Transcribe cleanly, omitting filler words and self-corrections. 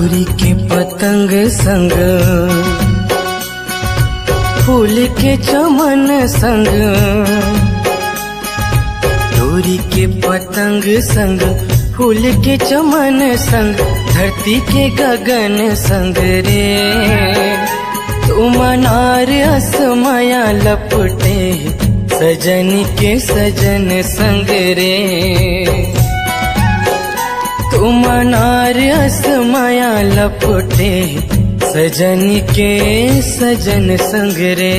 डोरी के पतंग संग फूल के चमन संग, डोरी के पतंग संग फूल के चमन संग, धरती के गगन संग रे। तुम अनार असमाया लपटे सजन के सजन संग रे। तुम अनार असमाया लपटे सजन के सजन संग रे।